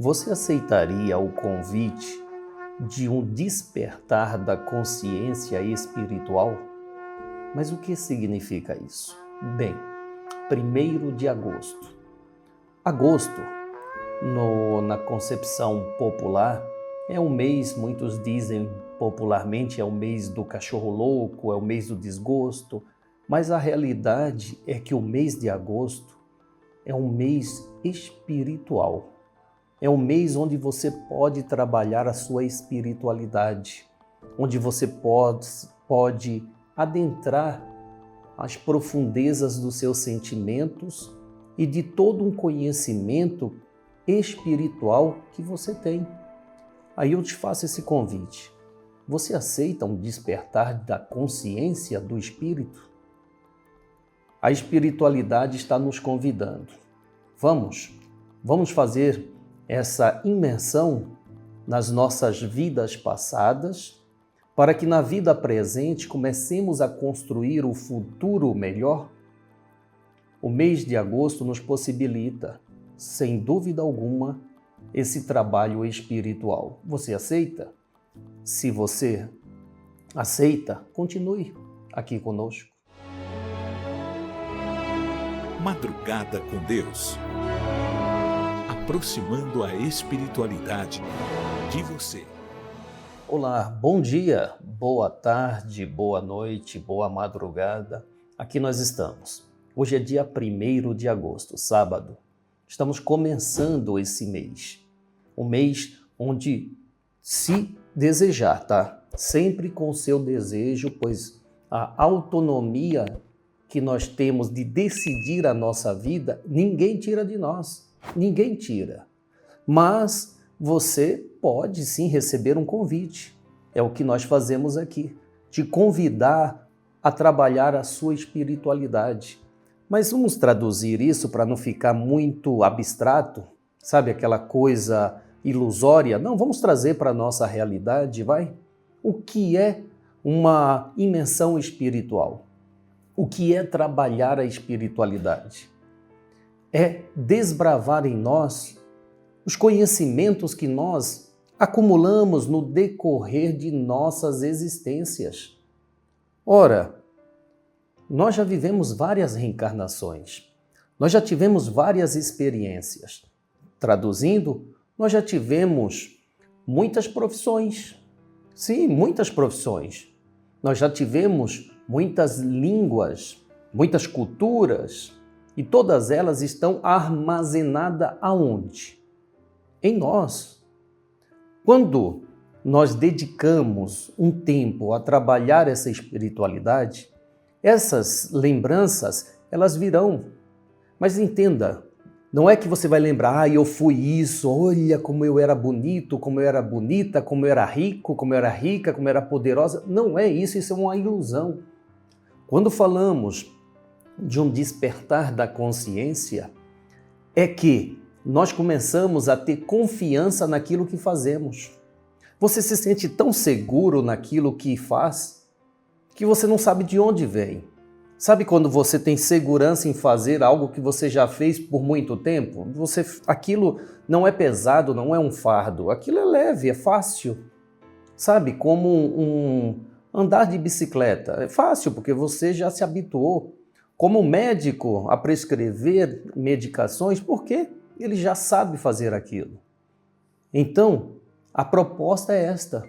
Você aceitaria o convite de um despertar da consciência espiritual? Mas o que significa isso? Bem, 1º de agosto. Agosto, na concepção popular, é um mês, muitos dizem popularmente, é o mês do cachorro louco, é o mês do desgosto, mas a realidade é que o mês de agosto é um mês espiritual. É um mês onde você pode trabalhar a sua espiritualidade, onde você pode adentrar as profundezas dos seus sentimentos e de todo um conhecimento espiritual que você tem. Aí eu te faço esse convite. Você aceita um despertar da consciência do espírito? A espiritualidade está nos convidando. Vamos fazer essa imersão nas nossas vidas passadas, para que na vida presente comecemos a construir o futuro melhor? O mês de agosto nos possibilita, sem dúvida alguma, esse trabalho espiritual. Você aceita? Se você aceita, continue aqui conosco. Madrugada com Deus. Aproximando a espiritualidade de você. Olá, bom dia, boa tarde, boa noite, boa madrugada. Aqui nós estamos. Hoje é dia 1º de agosto, sábado. Estamos começando esse mês. Um mês onde, se desejar, tá? Sempre com o seu desejo, pois a autonomia que nós temos de decidir a nossa vida, ninguém tira de nós. Ninguém tira. Mas você pode sim receber um convite. É o que nós fazemos aqui. Te convidar a trabalhar a sua espiritualidade. Mas vamos traduzir isso para não ficar muito abstrato, sabe, aquela coisa ilusória? Não, vamos trazer para a nossa realidade, vai? O que é uma imersão espiritual? O que é trabalhar a espiritualidade? É desbravar em nós os conhecimentos que nós acumulamos no decorrer de nossas existências. Ora, nós já vivemos várias reencarnações, nós já tivemos várias experiências. Traduzindo, nós já tivemos muitas profissões. Sim, muitas profissões. Nós já tivemos muitas línguas, muitas culturas, e todas elas estão armazenadas aonde? Em nós. Quando nós dedicamos um tempo a trabalhar essa espiritualidade, essas lembranças, elas virão. Mas entenda, não é que você vai lembrar, eu fui isso, olha como eu era bonito, como eu era bonita, como eu era rico, como eu era rica, como eu era poderosa. Não é isso, isso é uma ilusão. Quando falamos de um despertar da consciência, é que nós começamos a ter confiança naquilo que fazemos. Você se sente tão seguro naquilo que faz, que você não sabe de onde vem. Sabe quando você tem segurança em fazer algo que você já fez por muito tempo? Aquilo não é pesado, não é um fardo. Aquilo é leve, é fácil. Sabe, como um andar de bicicleta. É fácil, porque você já se habituou. Como médico a prescrever medicações, porque ele já sabe fazer aquilo. Então, a proposta é esta.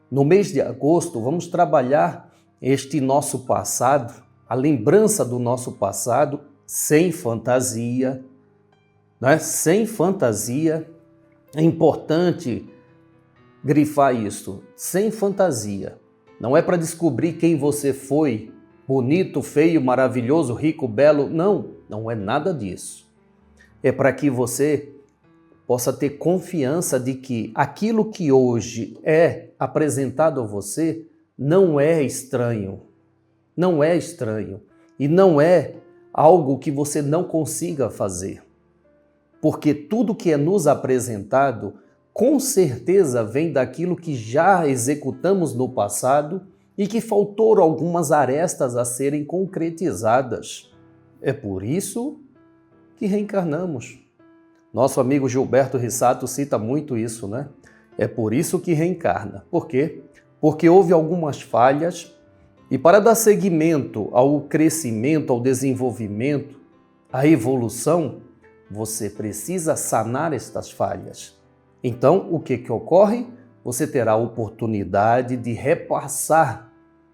No mês de agosto, vamos trabalhar este nosso passado, a lembrança do nosso passado, sem fantasia, né? Sem fantasia. É importante grifar isso, sem fantasia. Não é para descobrir quem você foi, bonito, feio, maravilhoso, rico, belo. Não, não é nada disso. É para que você possa ter confiança de que aquilo que hoje é apresentado a você não é estranho. Não é estranho. E não é algo que você não consiga fazer. Porque tudo que é nos apresentado, com certeza vem daquilo que já executamos no passado e que faltou algumas arestas a serem concretizadas. É por isso que reencarnamos. Nosso amigo Gilberto Rissato cita muito isso, né? É por isso que reencarna. Por quê? Porque houve algumas falhas e para dar seguimento ao crescimento, ao desenvolvimento, à evolução, você precisa sanar estas falhas. Então, o que ocorre? Você terá a oportunidade de repassar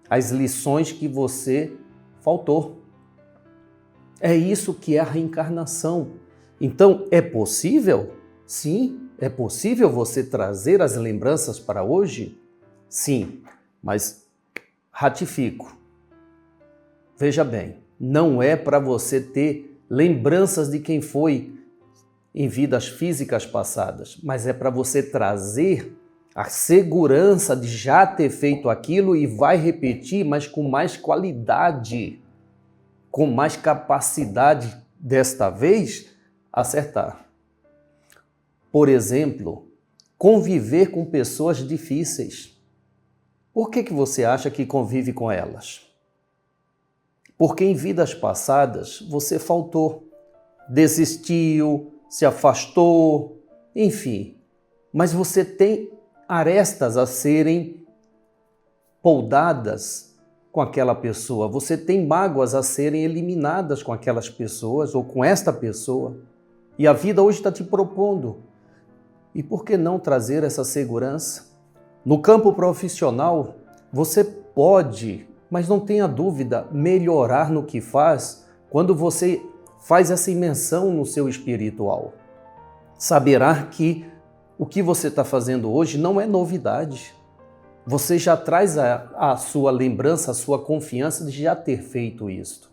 as lições que você faltou. É isso que é a reencarnação. Então, é possível? Sim, é possível você trazer as lembranças para hoje? Sim, mas ratifico. Veja bem, não é para você ter lembranças de quem foi em vidas físicas passadas, mas é para você trazer a segurança de já ter feito aquilo e vai repetir, mas com mais qualidade, com mais capacidade, desta vez, acertar. Por exemplo, conviver com pessoas difíceis. Por que você acha que convive com elas? Porque em vidas passadas você faltou, desistiu, se afastou, enfim. Mas você tem arestas a serem poldadas com aquela pessoa. Você tem mágoas a serem eliminadas com aquelas pessoas ou com esta pessoa. E a vida hoje está te propondo. E por que não trazer essa segurança? No campo profissional, você pode, mas não tenha dúvida, melhorar no que faz quando você faz essa imersão no seu espiritual. Saberá que o que você está fazendo hoje não é novidade. Você já traz a sua lembrança, a sua confiança de já ter feito isto.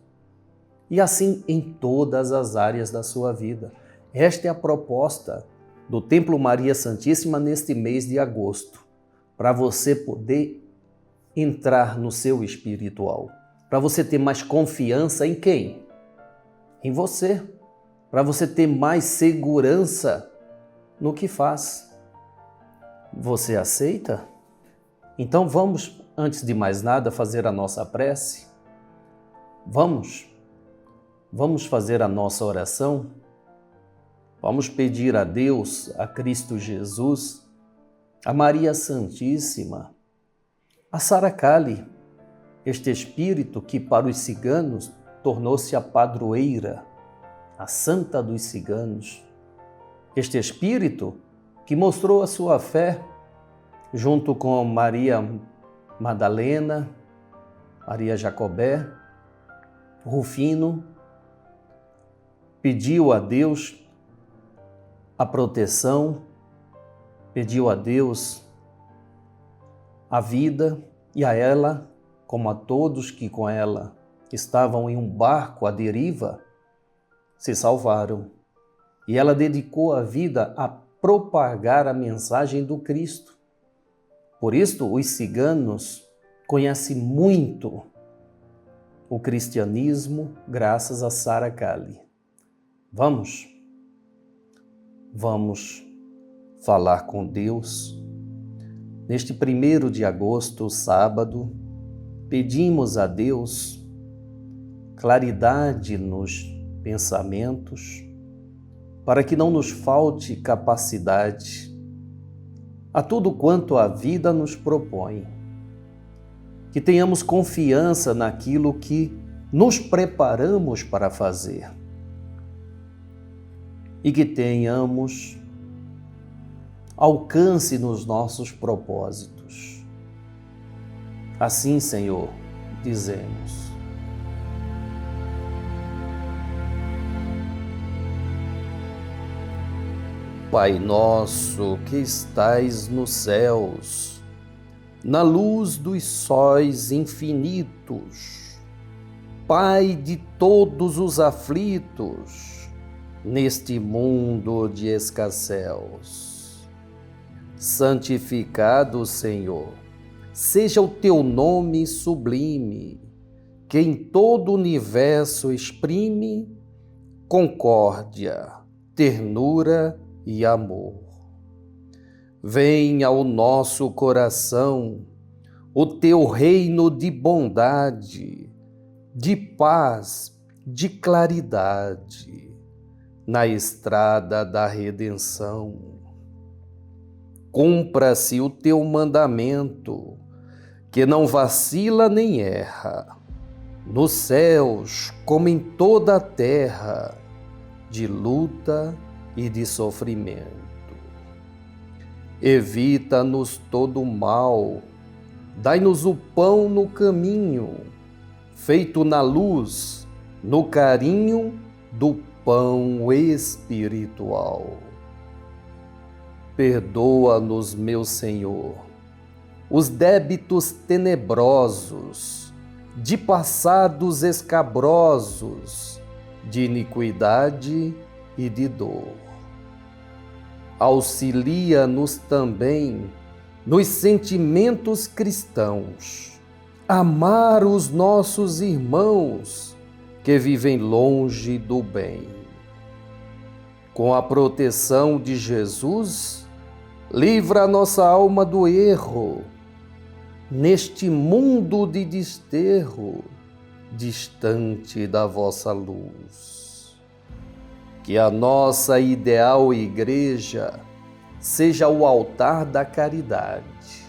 E assim em todas as áreas da sua vida. Esta é a proposta do Templo Maria Santíssima neste mês de agosto, para você poder entrar no seu espiritual, para você ter mais confiança em quem? Em você, para você ter mais segurança no que faz. Você aceita? Então vamos, antes de mais nada, fazer a nossa prece? Vamos fazer a nossa oração? Vamos pedir a Deus, a Cristo Jesus, a Maria Santíssima, a Sara Kali, este espírito que para os ciganos tornou-se a padroeira, a santa dos ciganos. Este espírito que mostrou a sua fé junto com Maria Madalena, Maria Jacobé, Rufino, pediu a Deus a proteção, pediu a Deus a vida e a ela, como a todos que com ela estavam em um barco à deriva, se salvaram. E ela dedicou a vida a propagar a mensagem do Cristo. Por isso, os ciganos conhecem muito o cristianismo graças a Sara Kali. Vamos falar com Deus. Neste 1º de agosto, sábado, pedimos a Deus claridade nos pensamentos, para que não nos falte capacidade a tudo quanto a vida nos propõe. Que tenhamos confiança naquilo que nos preparamos para fazer. E que tenhamos alcance nos nossos propósitos. Assim, Senhor, dizemos. Pai nosso que estais nos céus, na luz dos sóis infinitos, Pai de todos os aflitos, neste mundo de escasséus. Santificado, Senhor, seja o teu nome sublime, que em todo o universo exprime concórdia, ternura e amor. Venha ao nosso coração o teu reino de bondade, de paz, de claridade. na estrada da redenção. Cumpra-se o teu mandamento, que não vacila nem erra, nos céus como em toda a terra, de luta e de sofrimento. Evita-nos todo o mal, dai-nos o pão no caminho, feito na luz, no carinho do pão espiritual. Perdoa-nos, meu Senhor, os débitos tenebrosos, de passados escabrosos, de iniquidade e de dor. Auxilia-nos também nos sentimentos cristãos, amar os nossos irmãos que vivem longe do bem. Com a proteção de Jesus, livra a nossa alma do erro, neste mundo de desterro, distante da vossa luz. Que a nossa ideal igreja seja o altar da caridade,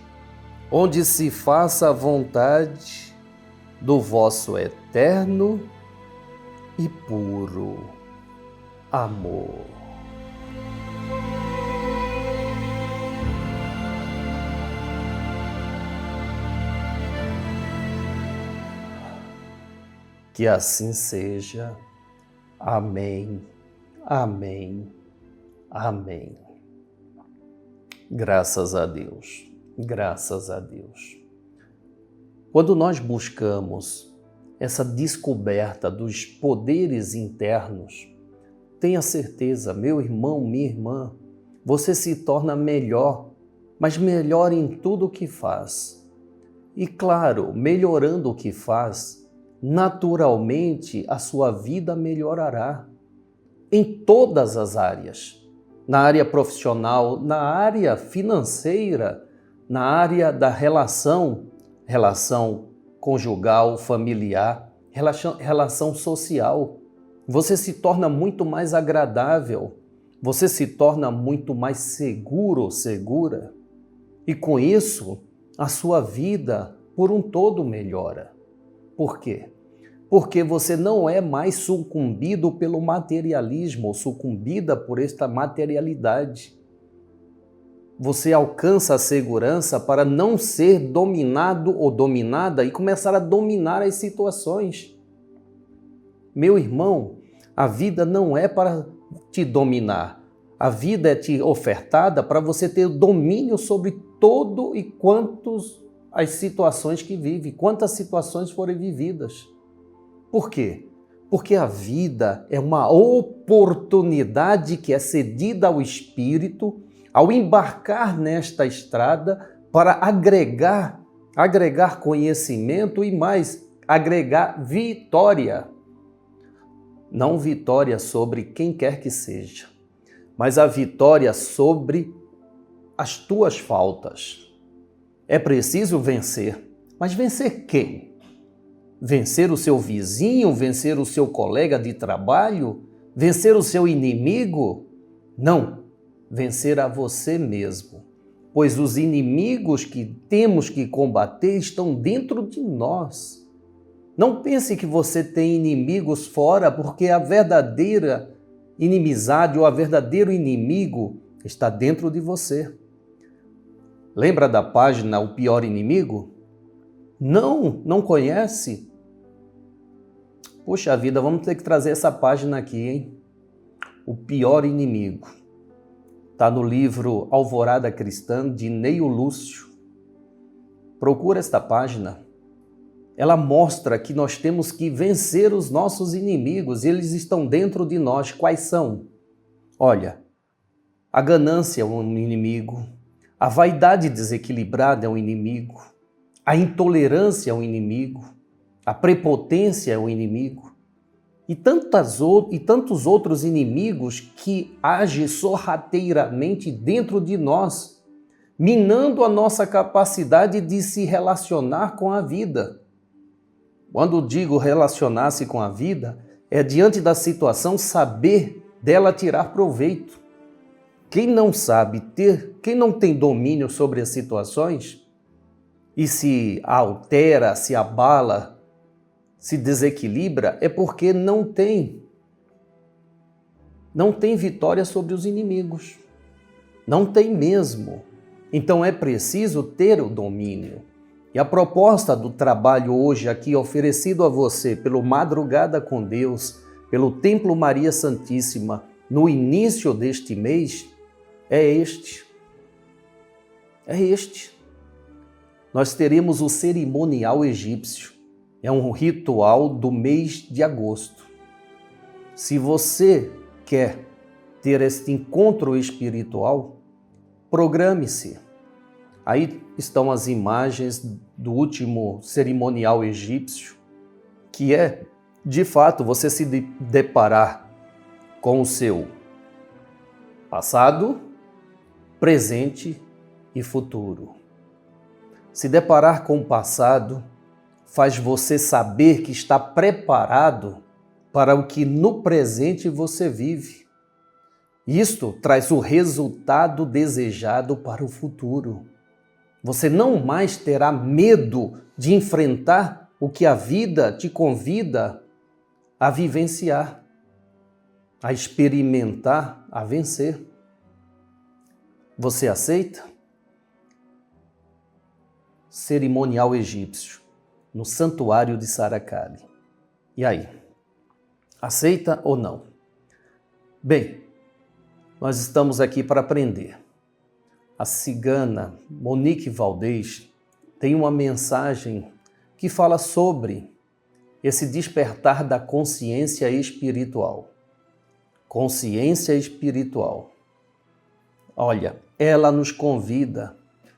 onde se faça a vontade do vosso eterno e puro amor. Que assim seja. Amém, amém, amém. Graças a Deus, graças a Deus. Quando nós buscamos essa descoberta dos poderes internos, tenha certeza, meu irmão, minha irmã, você se torna melhor, mas melhor em tudo o que faz. E claro, melhorando o que faz, naturalmente a sua vida melhorará em todas as áreas, na área profissional, na área financeira, na área da relação conjugal, familiar, relação social. Você se torna muito mais agradável, você se torna muito mais seguro ou segura, e com isso a sua vida por um todo melhora. Por quê? Porque você não é mais sucumbido pelo materialismo ou sucumbida por esta materialidade. Você alcança a segurança para não ser dominado ou dominada e começar a dominar as situações. Meu irmão, a vida não é para te dominar. A vida é te ofertada para você ter domínio sobre todo e quantos as situações que vive, quantas situações forem vividas. Por quê? Porque a vida é uma oportunidade que é cedida ao Espírito ao embarcar nesta estrada para agregar conhecimento e mais, agregar vitória. Não vitória sobre quem quer que seja, mas a vitória sobre as tuas faltas. É preciso vencer, mas vencer quem? Vencer o seu vizinho, vencer o seu colega de trabalho, vencer o seu inimigo? Não, vencer a você mesmo, pois os inimigos que temos que combater estão dentro de nós. Não pense que você tem inimigos fora, porque a verdadeira inimizade ou a verdadeiro inimigo está dentro de você. Lembra da página O Pior Inimigo? Não conhece? Poxa vida, vamos ter que trazer essa página aqui, hein? O Pior Inimigo. Está no livro Alvorada Cristã, de Neio Lúcio. Procura esta página. Ela mostra que nós temos que vencer os nossos inimigos. Eles estão dentro de nós. Quais são? Olha, a ganância é um inimigo. A vaidade desequilibrada é um inimigo. A intolerância é um inimigo. A prepotência é um inimigo. E tantos outros inimigos que agem sorrateiramente dentro de nós, minando a nossa capacidade de se relacionar com a vida. Quando digo relacionar-se com a vida, é diante da situação saber dela tirar proveito. Quem não sabe quem não tem domínio sobre as situações e se altera, se abala, se desequilibra, é porque não tem vitória sobre os inimigos. Não tem mesmo. Então é preciso ter o domínio. E a proposta do trabalho hoje aqui oferecido a você pelo Madrugada com Deus, pelo Templo Maria Santíssima, no início deste mês, é este. Nós teremos o cerimonial egípcio. É um ritual do mês de agosto. Se você quer ter este encontro espiritual, programe-se. Aí estão as imagens do último cerimonial egípcio, que é, de fato, você se deparar com o seu passado, presente e futuro. Se deparar com o passado faz você saber que está preparado para o que no presente você vive. Isto traz o resultado desejado para o futuro. Você não mais terá medo de enfrentar o que a vida te convida a vivenciar, a experimentar, a vencer. Você aceita? Cerimonial egípcio, no Santuário de Saracali. E aí? Aceita ou não? Bem, nós estamos aqui para aprender. A cigana Monique Valdez tem uma mensagem que fala sobre esse despertar da consciência espiritual. Consciência espiritual. Olha, ela nos convida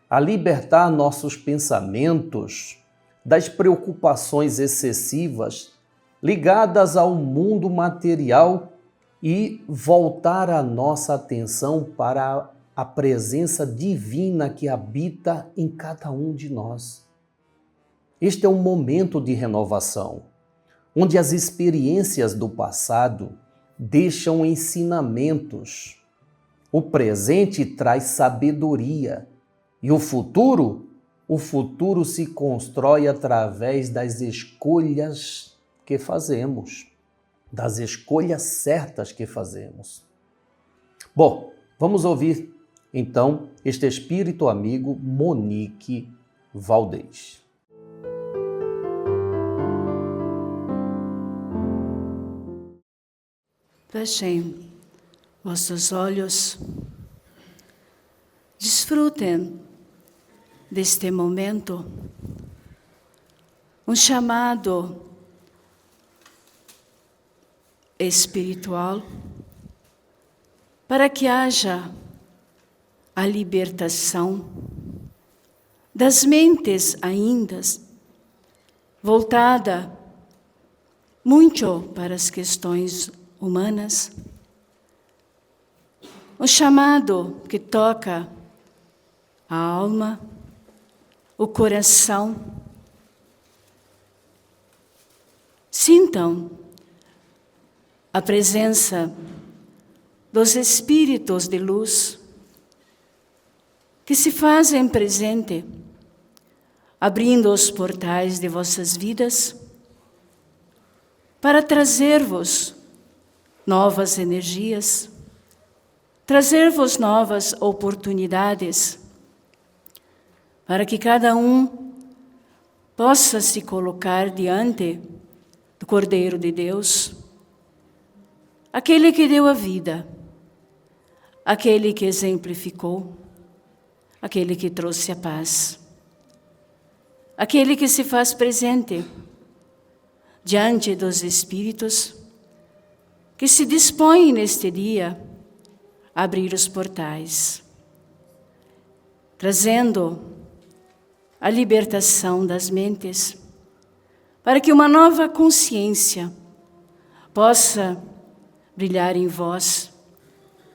a libertar nossos pensamentos das preocupações excessivas ligadas ao mundo material e voltar a nossa atenção para a presença divina que habita em cada um de nós. Este é um momento de renovação, onde as experiências do passado deixam ensinamentos. O presente traz sabedoria e o futuro se constrói através das escolhas que fazemos, das escolhas certas que fazemos. Bom, vamos ouvir então este espírito amigo Monique Valdez. Fechem vossos olhos, desfrutem deste momento, um chamado espiritual para que haja a libertação das mentes ainda voltada muito para as questões humanas, um chamado que toca a alma, o coração. Sintam a presença dos espíritos de luz que se fazem presente, abrindo os portais de vossas vidas para trazer-vos novas energias, trazer-vos novas oportunidades, para que cada um possa se colocar diante do Cordeiro de Deus, aquele que deu a vida, aquele que exemplificou, aquele que trouxe a paz, aquele que se faz presente diante dos espíritos que se dispõem neste dia a abrir os portais, trazendo a libertação das mentes, para que uma nova consciência possa brilhar em vós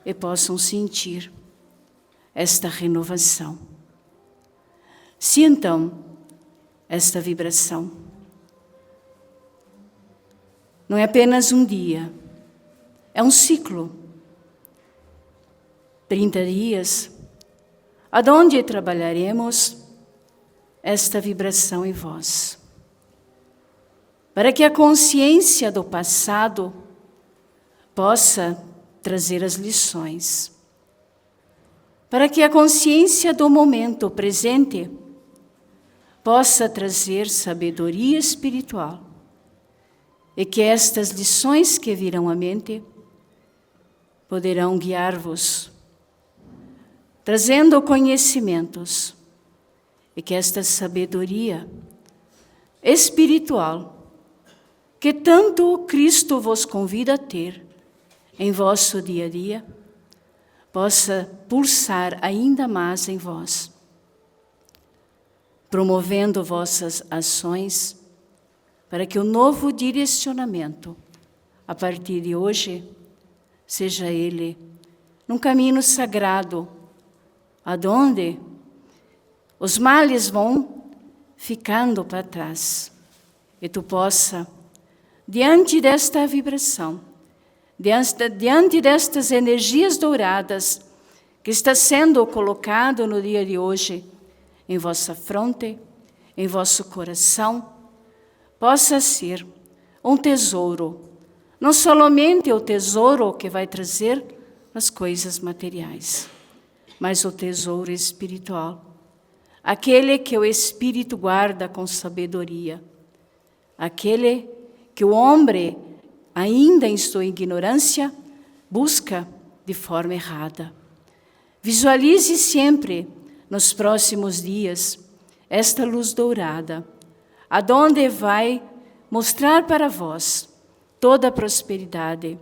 e possam sentir esta renovação. Sintam esta vibração. Não é apenas um dia, É um ciclo. 30 dias, aonde trabalharemos esta vibração em vós, para que a consciência do passado possa trazer as lições, para que a consciência do momento presente possa trazer sabedoria espiritual e que estas lições que virão à mente poderão guiar-vos, trazendo conhecimentos, e que esta sabedoria espiritual, que tanto o Cristo vos convida a ter em vosso dia a dia, possa pulsar ainda mais em vós, promovendo vossas ações para que o novo direcionamento, a partir de hoje, seja ele num caminho sagrado, aonde os males vão ficando para trás, e tu possa, diante desta vibração, diante destas energias douradas que está sendo colocado no dia de hoje, em vossa fronte, em vosso coração, possa ser um tesouro, não somente o tesouro que vai trazer as coisas materiais, mas o tesouro espiritual, aquele que o Espírito guarda com sabedoria, aquele que o homem, ainda em sua ignorância, busca de forma errada. Visualize sempre, nos próximos dias, esta luz dourada, aonde vai mostrar para vós toda a prosperidade,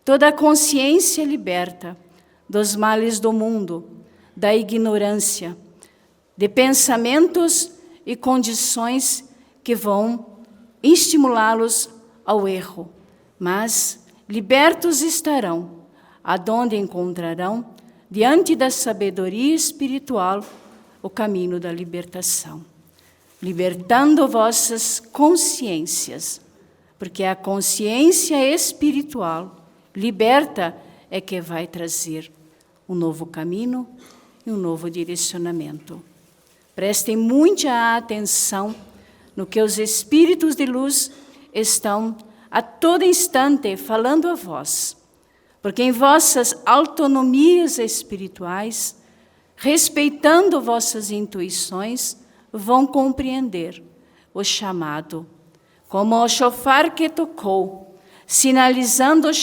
toda a consciência liberta dos males do mundo, da ignorância, de pensamentos e condições que vão estimulá-los ao erro, mas libertos estarão, aonde encontrarão, diante da sabedoria espiritual, o caminho da libertação, libertando vossas consciências, porque a consciência espiritual liberta é que vai trazer um novo caminho e um novo direcionamento. Prestem muita atenção no que os espíritos de luz estão a todo instante falando a vós, porque em vossas autonomias espirituais, respeitando vossas intuições, vão compreender o chamado, como o chofar que tocou, sinalizando o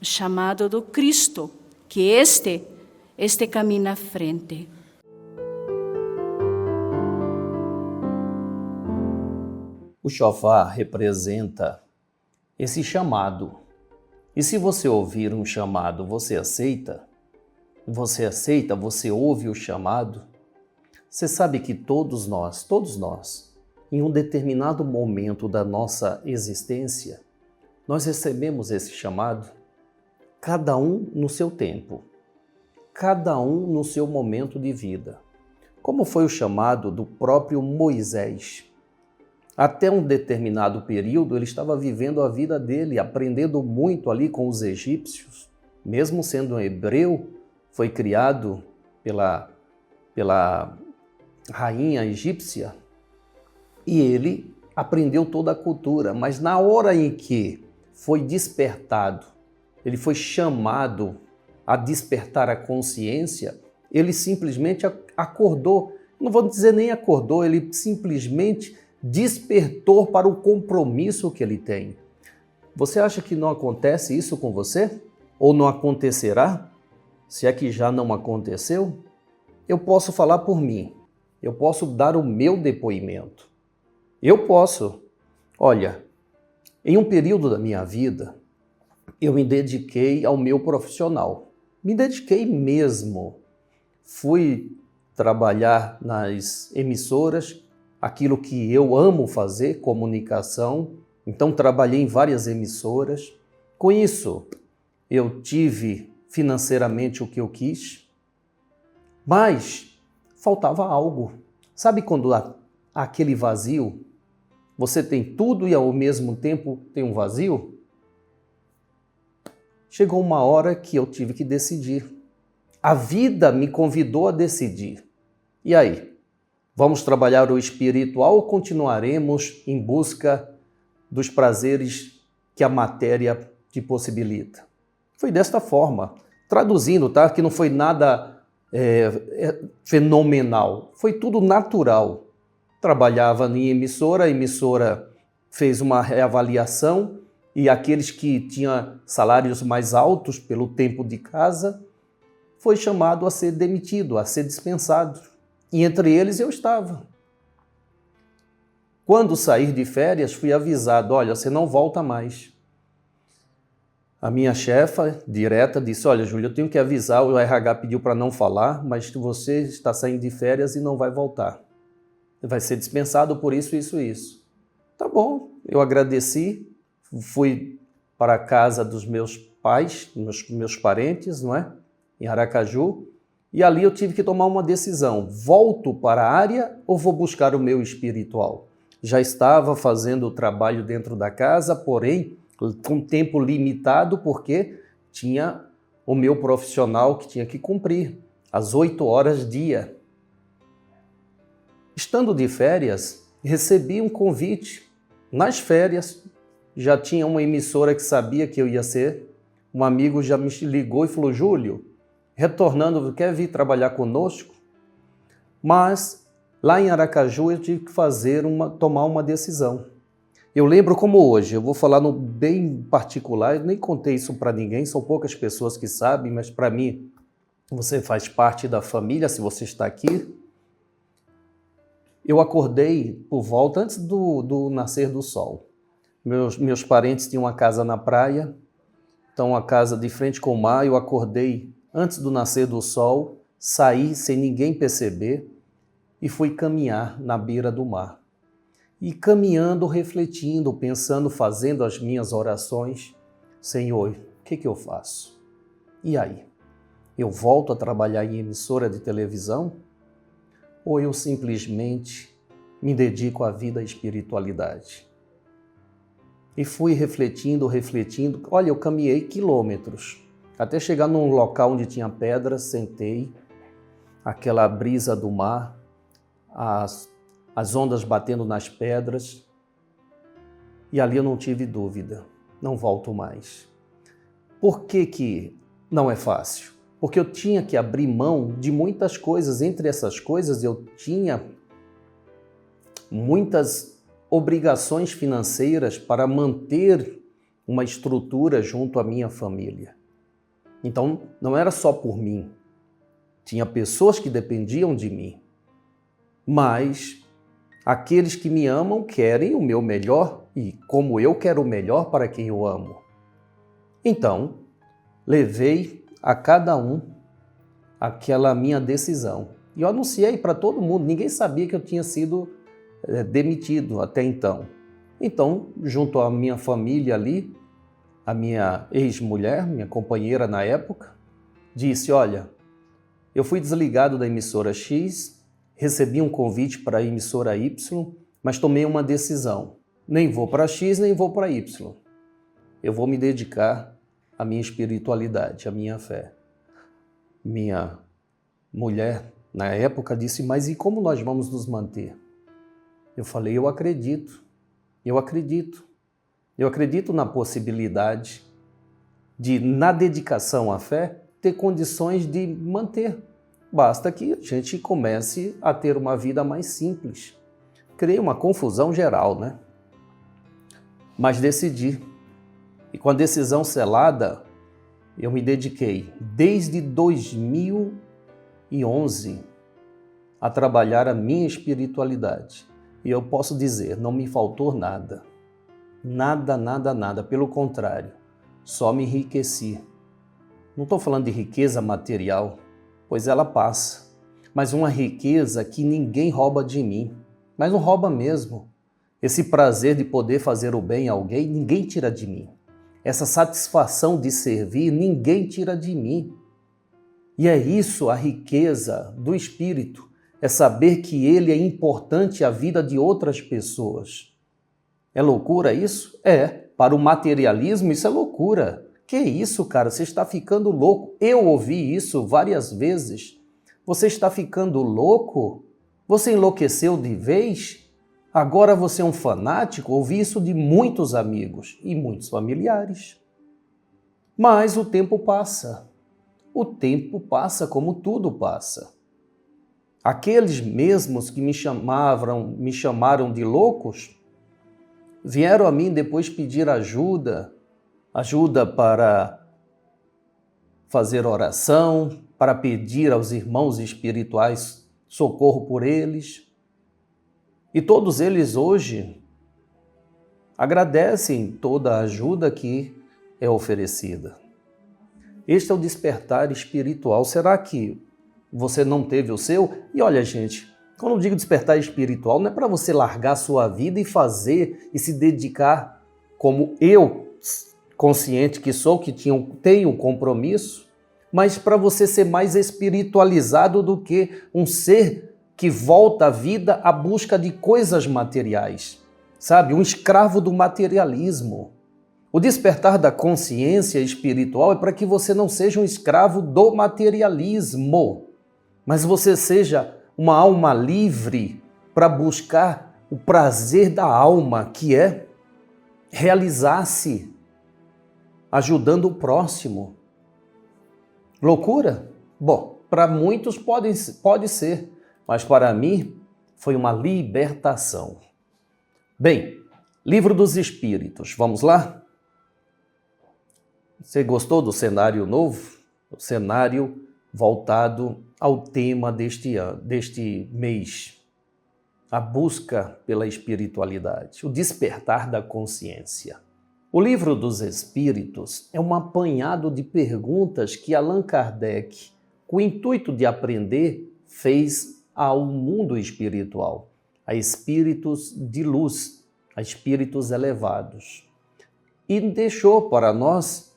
chamado do Cristo, que este caminho à frente. O chofar representa esse chamado. E se você ouvir um chamado, você aceita? Você ouve o chamado? Você sabe que todos nós, em um determinado momento da nossa existência, nós recebemos esse chamado, cada um no seu tempo, cada um no seu momento de vida. Como foi o chamado do próprio Moisés? Até um determinado período, ele estava vivendo a vida dele, aprendendo muito ali com os egípcios. Mesmo sendo um hebreu, foi criado pela rainha egípcia e ele aprendeu toda a cultura. Mas na hora em que foi despertado, ele foi chamado a despertar a consciência, ele simplesmente acordou. Não vou dizer nem acordou, ele simplesmente despertou para o compromisso que ele tem. Você acha que não acontece isso com você? Ou não acontecerá? Se é que já não aconteceu? Eu posso falar por mim. Eu posso dar o meu depoimento. Eu posso. Olha, em um período da minha vida, eu me dediquei ao meu profissional. Me dediquei mesmo. Fui trabalhar nas emissoras, aquilo que eu amo fazer, comunicação. Então, trabalhei em várias emissoras. Com isso, eu tive financeiramente o que eu quis, mas faltava algo. Sabe quando há aquele vazio? Você tem tudo e ao mesmo tempo tem um vazio? chegou uma hora que eu tive que decidir. A vida me convidou a decidir. E aí? Vamos trabalhar o espiritual ou continuaremos em busca dos prazeres que a matéria te possibilita? Foi desta forma. Traduzindo, tá? Que não foi nada fenomenal. Foi tudo natural. Trabalhava em emissora, a emissora fez uma reavaliação e aqueles que tinham salários mais altos pelo tempo de casa foi chamado a ser demitido, a ser dispensado. E entre eles eu estava. Quando sair de férias, fui avisado, olha, você não volta mais. A minha chefa direta disse, olha, Júlio, eu tenho que avisar, o RH pediu para não falar, mas você está saindo de férias e não vai voltar. Vai ser dispensado por isso, isso, isso. Tá bom, eu agradeci, fui para a casa dos meus pais, meus parentes, não é? Em Aracaju, e ali eu tive que tomar uma decisão. Volto para a área ou vou buscar o meu espiritual? Já estava fazendo o trabalho dentro da casa, porém, com tempo limitado, porque tinha o meu profissional que tinha que cumprir, às 8 horas dia. Estando de férias, recebi um convite. Nas férias, já tinha uma emissora que sabia que eu ia ser. Um amigo já me ligou e falou, Júlio, retornando, quer vir trabalhar conosco? Mas lá em Aracaju eu tive que tomar uma decisão. Eu lembro como hoje, eu vou falar no bem particular, eu nem contei isso para ninguém, são poucas pessoas que sabem, mas para mim, você faz parte da família, se você está aqui. Eu acordei por volta antes do nascer do sol. Meus parentes tinham uma casa na praia, então uma casa de frente com o mar, eu acordei antes do nascer do sol, saí sem ninguém perceber e fui caminhar na beira do mar. E caminhando, refletindo, pensando, fazendo as minhas orações, Senhor, o que eu faço? E aí? Eu volto a trabalhar em emissora de televisão? Ou eu simplesmente me dedico à vida e espiritualidade? E fui refletindo. Olha, eu caminhei quilômetros, até chegar num local onde tinha pedras, sentei, aquela brisa do mar, as ondas batendo nas pedras, e ali eu não tive dúvida, não volto mais. Por que não é fácil? Porque eu tinha que abrir mão de muitas coisas. Entre essas coisas, eu tinha muitas obrigações financeiras para manter uma estrutura junto à minha família. Então, não era só por mim. Tinha pessoas que dependiam de mim. Mas aqueles que me amam querem o meu melhor e como eu quero o melhor para quem eu amo. Então, levei a cada um aquela minha decisão. E eu anunciei para todo mundo, ninguém sabia que eu tinha sido demitido até então. Então, junto à minha família ali, a minha ex-mulher, minha companheira na época, disse, olha, eu fui desligado da emissora X, recebi um convite para a emissora Y, mas tomei uma decisão. Nem vou para X, nem vou para Y. Eu vou me dedicar à minha espiritualidade, à minha fé. Minha mulher, na época, disse, mas e como nós vamos nos manter? Eu falei, eu acredito na possibilidade de, na dedicação à fé, ter condições de manter. Basta que a gente comece a ter uma vida mais simples. Criei uma confusão geral, né? Mas decidi. E com a decisão selada, eu me dediquei desde 2011 a trabalhar a minha espiritualidade. E eu posso dizer, não me faltou nada. Nada. Pelo contrário, só me enriqueci. Não estou falando de riqueza material, pois ela passa. Mas uma riqueza que ninguém rouba de mim. Mas não rouba mesmo. Esse prazer de poder fazer o bem a alguém, ninguém tira de mim. Essa satisfação de servir, ninguém tira de mim. E é isso a riqueza do Espírito, é saber que ele é importante à vida de outras pessoas. É loucura isso? É. Para o materialismo, isso é loucura. Que isso, cara? Você está ficando louco. Eu ouvi isso várias vezes. Você está ficando louco? Você enlouqueceu de vez? Agora você é um fanático? Ouvi isso de muitos amigos e muitos familiares. Mas o tempo passa. O tempo passa como tudo passa. Aqueles mesmos que me chamaram de loucos, vieram a mim depois pedir ajuda para fazer oração, para pedir aos irmãos espirituais socorro por eles. E todos eles hoje agradecem toda a ajuda que é oferecida. Este é o despertar espiritual. Será que você não teve o seu? E olha, gente, quando eu digo despertar espiritual, não é para você largar a sua vida e fazer e se dedicar como eu, consciente que sou, que tenho um compromisso, mas para você ser mais espiritualizado do que um ser que volta à vida à busca de coisas materiais, sabe? Um escravo do materialismo. O despertar da consciência espiritual é para que você não seja um escravo do materialismo, mas você seja uma alma livre para buscar o prazer da alma, que é realizar-se ajudando o próximo. Loucura? Bom, para muitos pode ser, mas para mim foi uma libertação. Bem, Livro dos Espíritos, vamos lá? Você gostou do cenário novo? O cenário voltado ao tema deste mês. A busca pela espiritualidade, o despertar da consciência. O Livro dos Espíritos é um apanhado de perguntas que Allan Kardec, com o intuito de aprender, fez ao mundo espiritual, a espíritos de luz, a espíritos elevados. E deixou para nós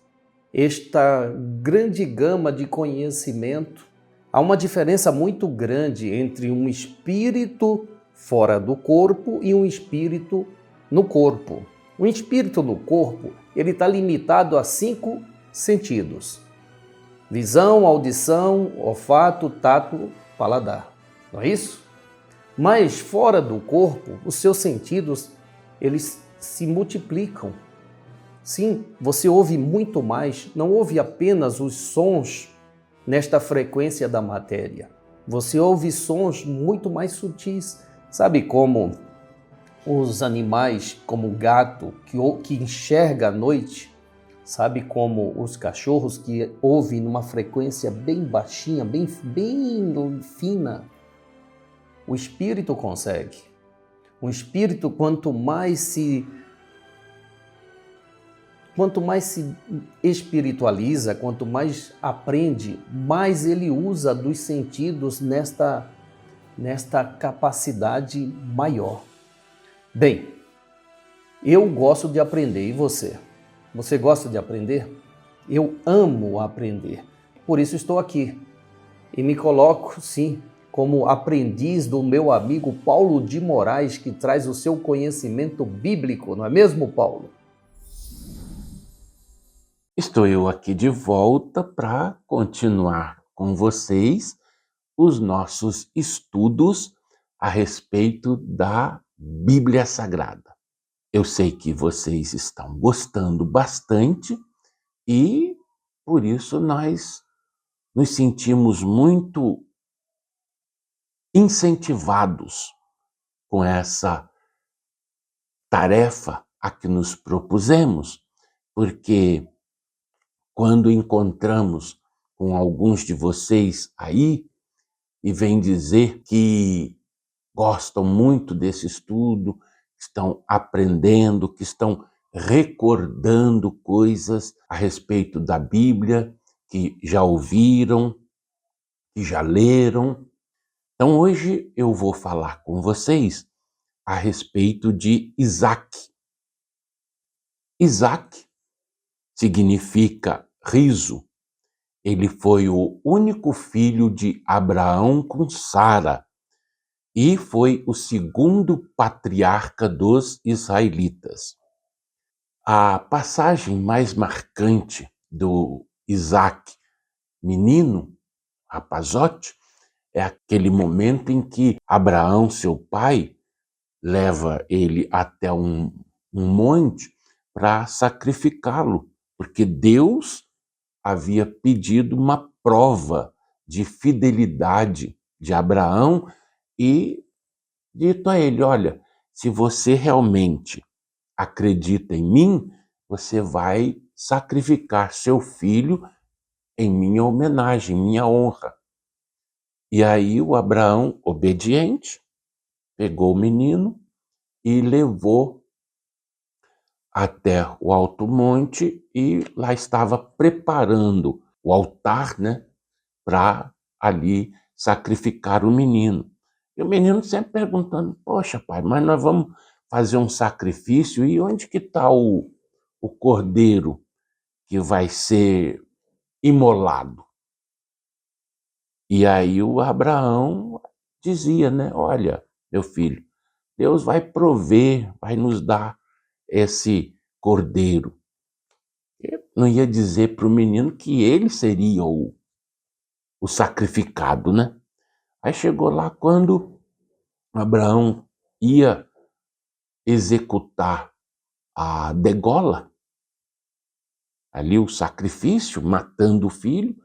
esta grande gama de conhecimento. Há uma diferença muito grande entre um espírito fora do corpo e um espírito no corpo. Um espírito no corpo, ele está limitado a 5 sentidos: visão, audição, olfato, tato, paladar. Não é isso? Mas fora do corpo, os seus sentidos, eles se multiplicam. Sim, você ouve muito mais, não ouve apenas os sons nesta frequência da matéria. Você ouve sons muito mais sutis. Sabe como os animais, como o gato, que enxerga à noite? Sabe como os cachorros que ouvem numa frequência bem baixinha, bem fina? O espírito consegue. O espírito, quanto mais se espiritualiza, quanto mais aprende, mais ele usa dos sentidos nesta capacidade maior. Bem, eu gosto de aprender, e você? Você gosta de aprender? Eu amo aprender, por isso estou aqui. E me coloco, sim, como aprendiz do meu amigo Paulo de Moraes, que traz o seu conhecimento bíblico, não é mesmo, Paulo? Estou eu aqui de volta para continuar com vocês os nossos estudos a respeito da Bíblia Sagrada. Eu sei que vocês estão gostando bastante e, por isso, nós nos sentimos muito incentivados com essa tarefa a que nos propusemos, porque quando encontramos com alguns de vocês aí e vêm dizer que gostam muito desse estudo, que estão aprendendo, que estão recordando coisas a respeito da Bíblia, que já ouviram, que já leram. Então hoje eu vou falar com vocês a respeito de Isaac. Isaac significa riso. Ele foi o único filho de Abraão com Sara e foi o segundo patriarca dos israelitas. A passagem mais marcante do Isaac, menino, rapazote, é aquele momento em que Abraão, seu pai, leva ele até um monte para sacrificá-lo, porque Deus havia pedido uma prova de fidelidade de Abraão e dito a ele: olha, se você realmente acredita em mim, você vai sacrificar seu filho em minha homenagem, minha honra. E aí o Abraão, obediente, pegou o menino e levou até o alto monte e lá estava preparando o altar, né, para ali sacrificar o menino. E o menino sempre perguntando: poxa, pai, mas nós vamos fazer um sacrifício e onde que está o cordeiro que vai ser imolado? E aí o Abraão dizia, né, olha, meu filho, Deus vai prover, vai nos dar esse cordeiro. Eu não ia dizer para o menino que ele seria o sacrificado, né? Aí chegou lá quando Abraão ia executar a degola, ali o sacrifício, matando o filho,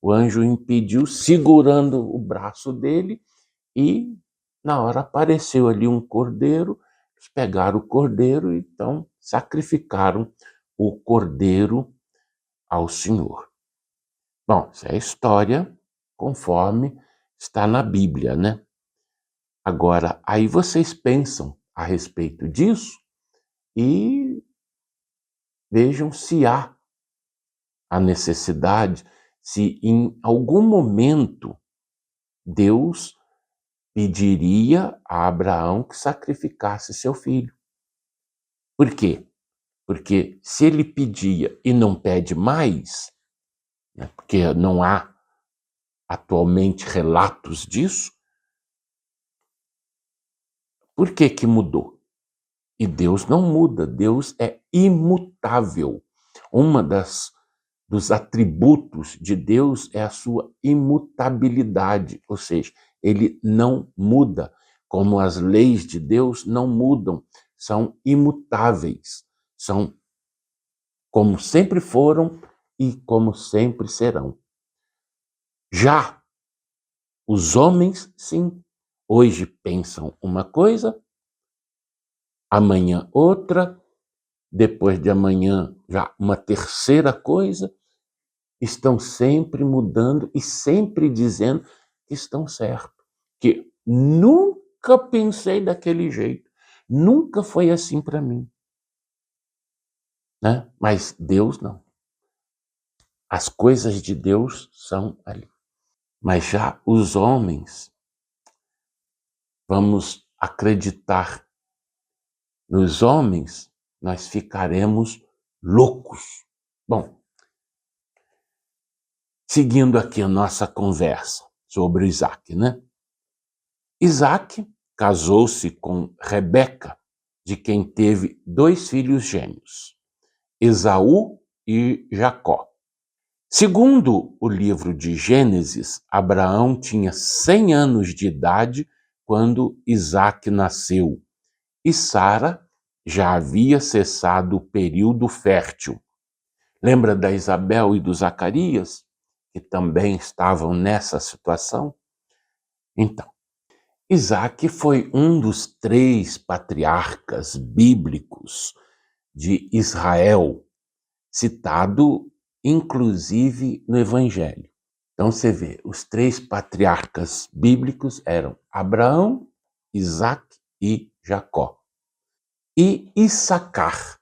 o anjo impediu, segurando o braço dele, e na hora apareceu ali um cordeiro, eles pegaram o cordeiro e então sacrificaram o cordeiro ao Senhor. Bom, essa é a história conforme está na Bíblia, né? Agora, aí vocês pensam a respeito disso e vejam se há a necessidade, se em algum momento Deus pediria a Abraão que sacrificasse seu filho. Por quê? Porque se ele pedia e não pede mais, né, porque não há atualmente relatos disso, por que que mudou? E Deus não muda, Deus é imutável. Uma dos atributos de Deus é a sua imutabilidade, ou seja, ele não muda, como as leis de Deus não mudam, são imutáveis, são como sempre foram e como sempre serão. Já os homens, sim, hoje pensam uma coisa, amanhã outra, depois de amanhã já uma terceira coisa, estão sempre mudando e sempre dizendo que estão certos, que nunca pensei daquele jeito, nunca foi assim para mim, né? Mas Deus não. As coisas de Deus são ali. Mas já os homens, vamos acreditar nos homens, nós ficaremos loucos. Bom, seguindo aqui a nossa conversa sobre Isaac, né? Isaac casou-se com Rebeca, de quem teve 2 filhos gêmeos, Esaú e Jacó. Segundo o livro de Gênesis, Abraão tinha 100 anos de idade quando Isaac nasceu, e Sara já havia cessado o período fértil. Lembra da Isabel e do Zacarias, que também estavam nessa situação? Então, Isaac foi um dos 3 patriarcas bíblicos de Israel, citado inclusive no Evangelho. Então você vê, os 3 patriarcas bíblicos eram Abraão, Isaac e Jacó. E Issacar,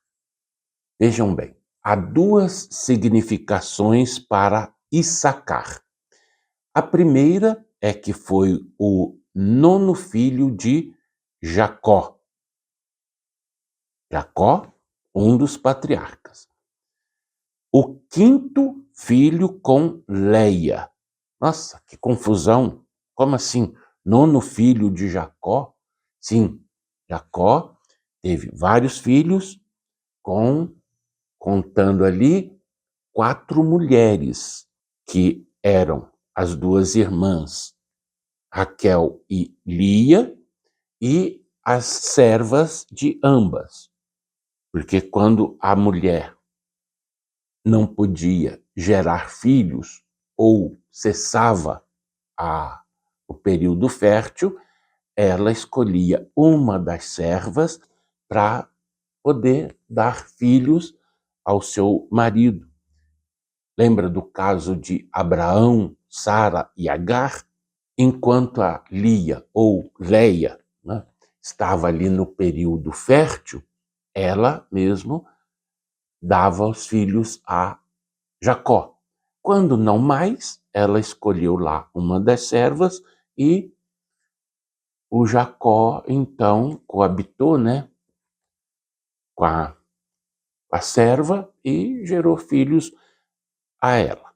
vejam bem, há 2 significações para Issacar. A primeira é que foi o 9º filho de Jacó. Jacó, um dos patriarcas. O 5º filho com Leia. Nossa, que confusão! Como assim? 9º filho de Jacó? Sim, Jacó teve vários filhos, contando ali 4 mulheres, que eram as 2 irmãs, Raquel e Lia, e as servas de ambas. Porque quando a mulher não podia gerar filhos ou cessava o período fértil, ela escolhia uma das servas para poder dar filhos ao seu marido. Lembra do caso de Abraão, Sara e Agar? Enquanto a Lia ou Leia, né, estava ali no período fértil, ela mesmo dava os filhos a Jacó. Quando não mais, ela escolheu lá uma das servas e o Jacó, então, coabitou, né, com a serva e gerou filhos a ela.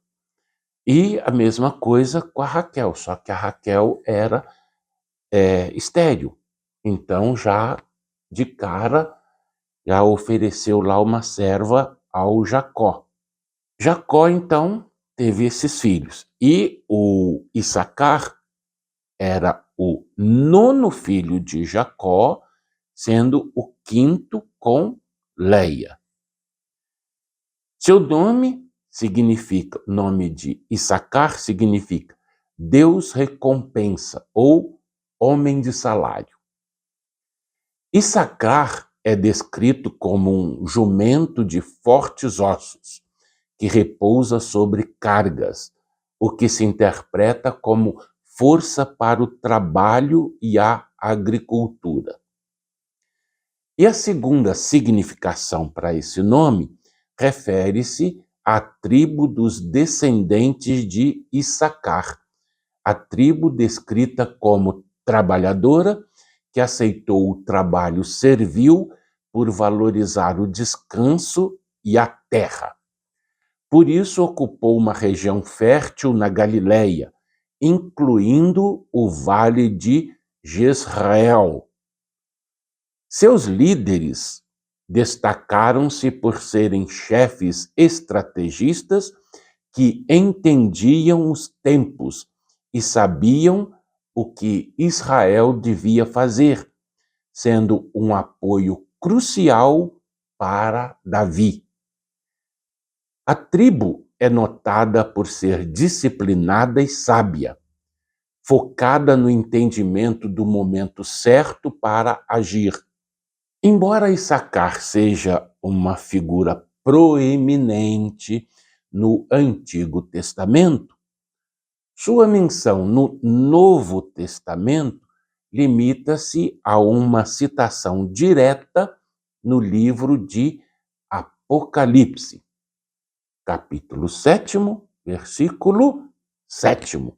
E a mesma coisa com a Raquel, só que a Raquel era estéril. Então, já de cara, já ofereceu lá uma serva ao Jacó. Jacó, então, teve esses filhos. E o Issacar era o 9º filho de Jacó, sendo o 5º com Leia. Seu nome de Issacar significa Deus recompensa ou homem de salário. Issacar é descrito como um jumento de fortes ossos, que repousa sobre cargas, o que se interpreta como força para o trabalho e a agricultura. E a segunda significação para esse nome refere-se à tribo dos descendentes de Issacar, a tribo descrita como trabalhadora, que aceitou o trabalho servil por valorizar o descanso e a terra. Por isso ocupou uma região fértil na Galileia, incluindo o vale de Jezreel. Seus líderes destacaram-se por serem chefes estrategistas que entendiam os tempos e sabiam o que Israel devia fazer, sendo um apoio crucial para Davi. A tribo é notada por ser disciplinada e sábia, focada no entendimento do momento certo para agir. Embora Issacar seja uma figura proeminente no Antigo Testamento, sua menção no Novo Testamento limita-se a uma citação direta no livro de Apocalipse, capítulo 7º, versículo 7º,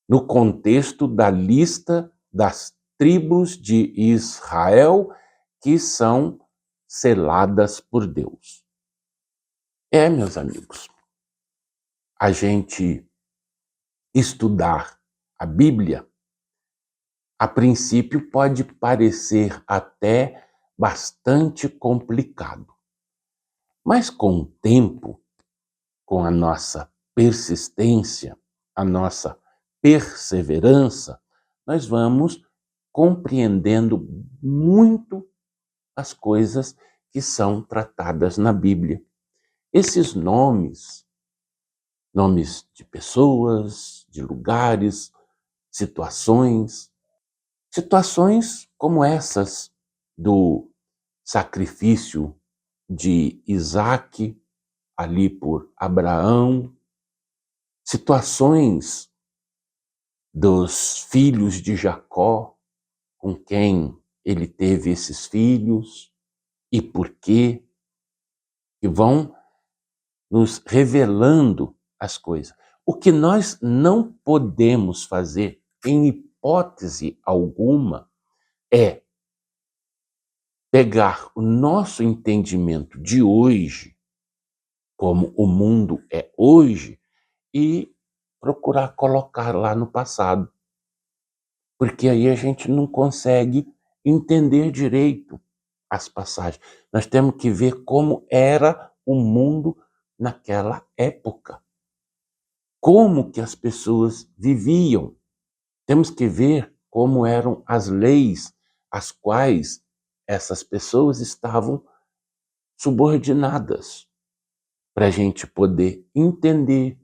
no contexto da lista das tribos de Israel que são seladas por Deus. Meus amigos, a gente estudar a Bíblia, a princípio pode parecer até bastante complicado. Mas com o tempo, com a nossa persistência, a nossa perseverança, nós vamos compreendendo muito as coisas que são tratadas na Bíblia. Esses nomes de pessoas, de lugares, situações como essas do sacrifício de Isaque ali por Abraão, situações dos filhos de Jacó, com quem ele teve esses filhos e por quê, que vão nos revelando as coisas. O que nós não podemos fazer, em hipótese alguma, é pegar o nosso entendimento de hoje, como o mundo é hoje, e procurar colocar lá no passado. Porque aí a gente não consegue entender direito as passagens. Nós temos que ver como era o mundo naquela época. Como que as pessoas viviam. Temos que ver como eram as leis às quais essas pessoas estavam subordinadas, para a gente poder entender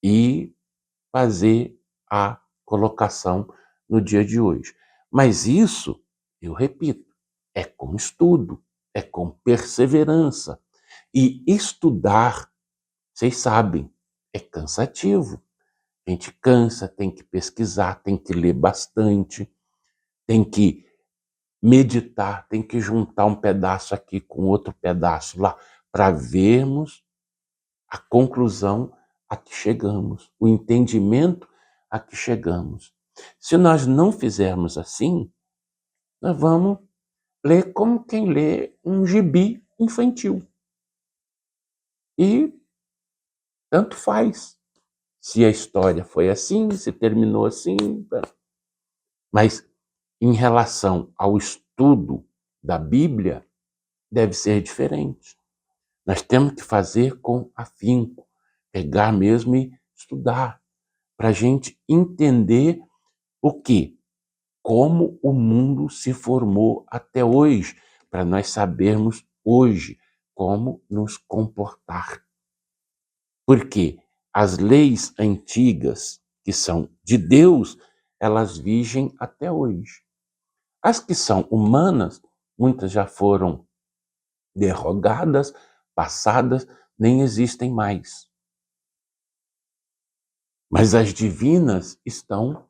e fazer a colocação no dia de hoje. Mas isso, eu repito, é com estudo, é com perseverança. E estudar, vocês sabem, é cansativo. A gente cansa, tem que pesquisar, tem que ler bastante, tem que meditar, tem que juntar um pedaço aqui com outro pedaço lá, para vermos a conclusão a que chegamos, o entendimento a que chegamos. Se nós não fizermos assim, nós vamos ler como quem lê um gibi infantil. E tanto faz se a história foi assim, se terminou assim. Mas em relação ao estudo da Bíblia, deve ser diferente. Nós temos que fazer com afinco, pegar mesmo e estudar, para a gente entender o quê? Como o mundo se formou até hoje, para nós sabermos hoje como nos comportar. Porque as leis antigas, que são de Deus, elas vigem até hoje. As que são humanas, muitas já foram derrogadas, passadas, nem existem mais. Mas as divinas estão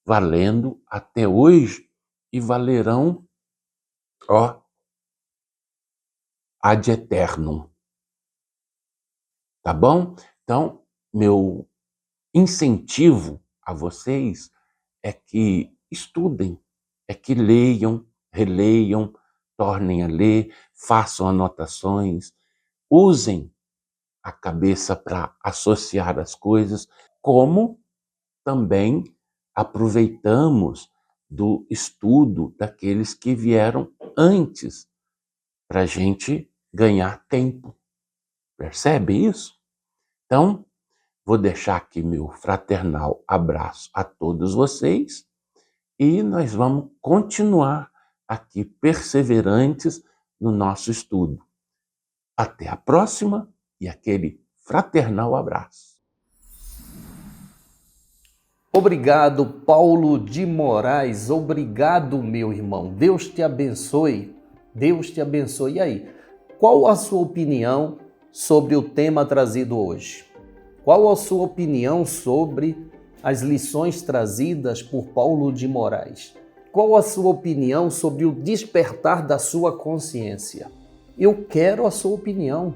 valendo até hoje e valerão, ad eternum. Tá bom? Então, meu incentivo a vocês é que estudem, é que leiam, releiam, tornem a ler, façam anotações, usem a cabeça para associar as coisas, como também aproveitamos do estudo daqueles que vieram antes, para a gente ganhar tempo. Percebe isso? Então, vou deixar aqui meu fraternal abraço a todos vocês e nós vamos continuar aqui perseverantes no nosso estudo. Até a próxima e aquele fraternal abraço. Obrigado, Paulo de Moraes. Obrigado, meu irmão. Deus te abençoe. Deus te abençoe. E aí, qual a sua opinião sobre o tema trazido hoje? Qual a sua opinião sobre as lições trazidas por Paulo de Moraes? Qual a sua opinião sobre o despertar da sua consciência? Eu quero a sua opinião.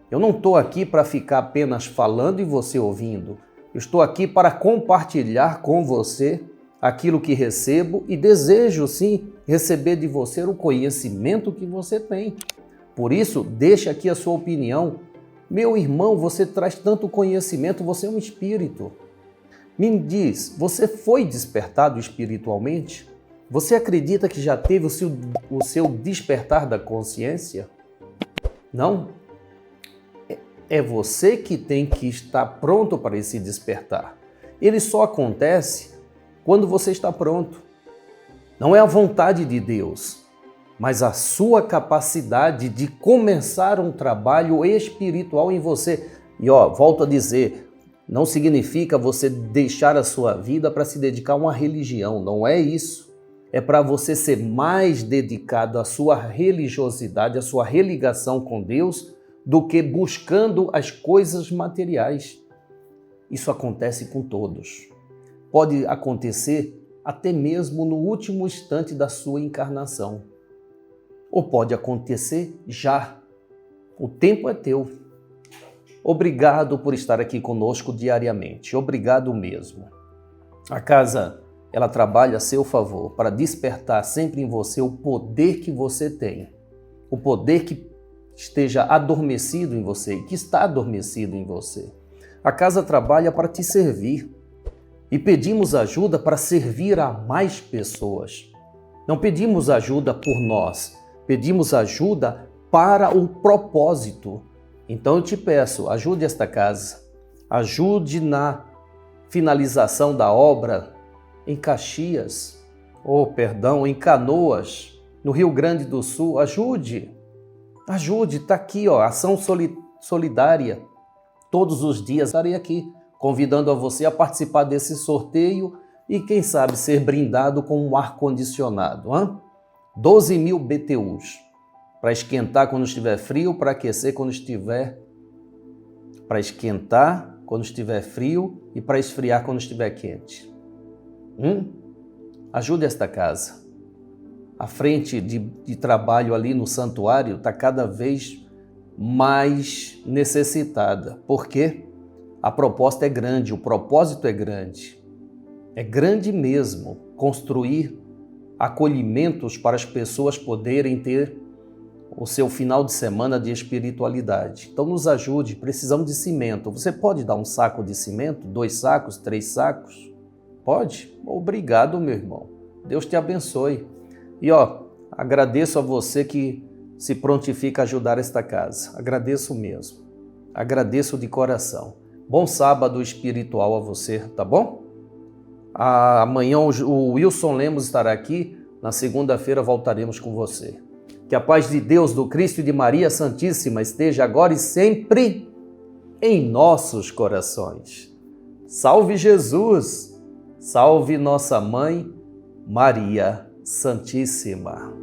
Eu não estou aqui para ficar apenas falando e você ouvindo. Eu estou aqui para compartilhar com você aquilo que recebo e desejo, sim, receber de você o conhecimento que você tem. Por isso, deixe aqui a sua opinião. Meu irmão, você traz tanto conhecimento, você é um espírito. Me diz, você foi despertado espiritualmente? Você acredita que já teve o seu despertar da consciência? Não? É você que tem que estar pronto para esse despertar. Ele só acontece quando você está pronto. Não é a vontade de Deus, mas a sua capacidade de começar um trabalho espiritual em você. E volto a dizer, não significa você deixar a sua vida para se dedicar a uma religião, não é isso. É para você ser mais dedicado à sua religiosidade, à sua religação com Deus, do que buscando as coisas materiais. Isso acontece com todos. Pode acontecer até mesmo no último instante da sua encarnação. Ou pode acontecer já. O tempo é teu. Obrigado por estar aqui conosco diariamente. Obrigado mesmo. A casa, ela trabalha a seu favor para despertar sempre em você o poder que você tem. O poder que esteja adormecido em você, que está adormecido em você. A casa trabalha para te servir. E pedimos ajuda para servir a mais pessoas. Não pedimos ajuda por nós, pedimos ajuda para o propósito. Então eu te peço, ajude esta casa, ajude na finalização da obra em Caxias, em Canoas, no Rio Grande do Sul. Ajude, está aqui, ação solidária. Todos os dias estarei aqui, convidando a você a participar desse sorteio e quem sabe ser brindado com um ar-condicionado. 12 mil BTUs, para esquentar quando estiver frio, para aquecer quando estiver... Para esquentar quando estiver frio e para esfriar quando estiver quente. Ajude esta casa. A frente de trabalho ali no santuário está cada vez mais necessitada. Por quê? A proposta é grande, o propósito é grande. É grande mesmo construir acolhimentos para as pessoas poderem ter o seu final de semana de espiritualidade. Então nos ajude, precisamos de cimento. Você pode dar um saco de cimento? 2 sacos, 3 sacos? Pode? Obrigado, meu irmão. Deus te abençoe. E agradeço a você que se prontifica a ajudar esta casa. Agradeço mesmo. Agradeço de coração. Bom sábado espiritual a você, tá bom? Amanhã o Wilson Lemos estará aqui. Na segunda-feira voltaremos com você. Que a paz de Deus, do Cristo e de Maria Santíssima esteja agora e sempre em nossos corações. Salve Jesus! Salve nossa Mãe Maria Santíssima!